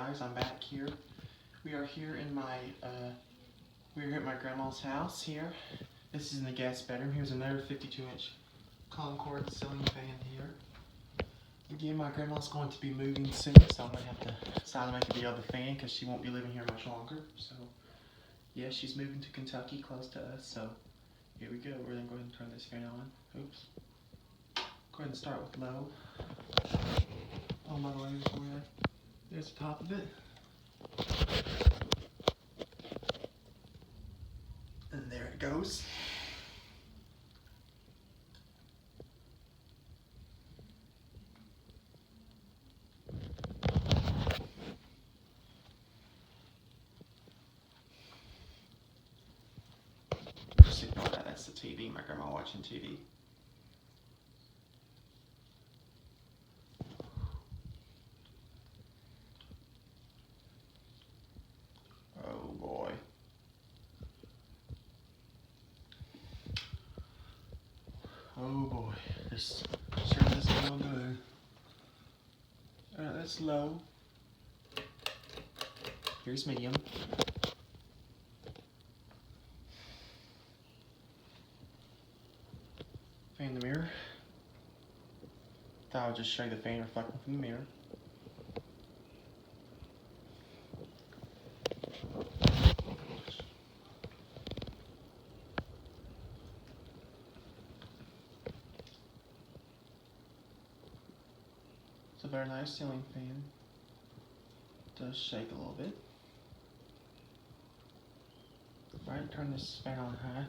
guys, I'm back here. We are here in my we're here at my grandma's house here. This is in the guest bedroom. Here's another 52-inch Concord ceiling fan here. Again, my grandma's going to be moving soon, so I'm gonna have to decide to make a video of the fan because she won't be living here much longer. So yeah, she's moving to Kentucky, close to us. So here we go. We're gonna go ahead and turn this fan on. Oops. Go ahead and start with low. Oh, by the way, there's the top of it. And there it goes. Just ignore that, that's the TV, my grandma watching TV. Oh boy. Oh boy, this sure doesn't feel good. Alright, that's low. Here's medium. Fan the mirror. Thought I would just show you the fan reflecting from the mirror. It's a very nice ceiling fan. It does shake a little bit. Alright, turn this fan on high.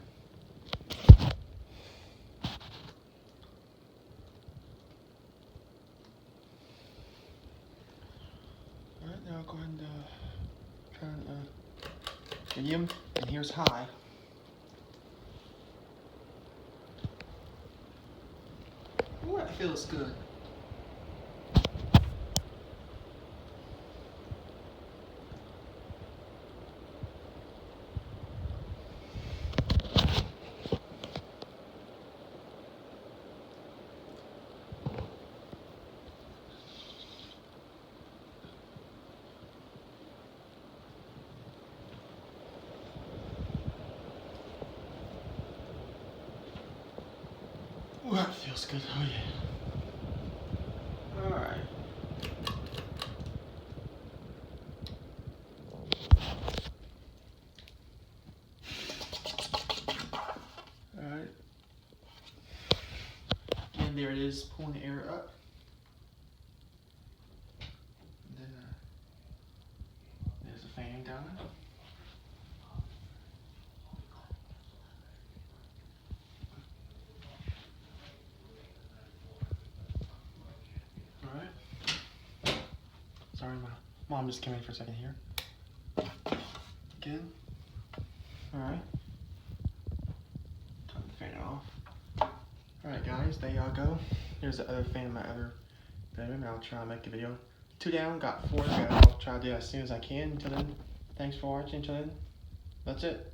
Alright, now I'll go ahead and turn medium, and here's high. Ooh, that feels good. Ooh, that feels good. Oh yeah. Alright. Alright. Again, there it is, pulling the air up. And then there's a fan down there. Alright. Sorry, my mom just came in for a second here. Again. Alright. Turn the fan off. Alright guys, there y'all go. Here's the other fan in my other bedroom. I'll try and make a video. 2 down, got 4 to go. I'll try to do it as soon as I can. Until then, thanks for watching. Until then, that's it.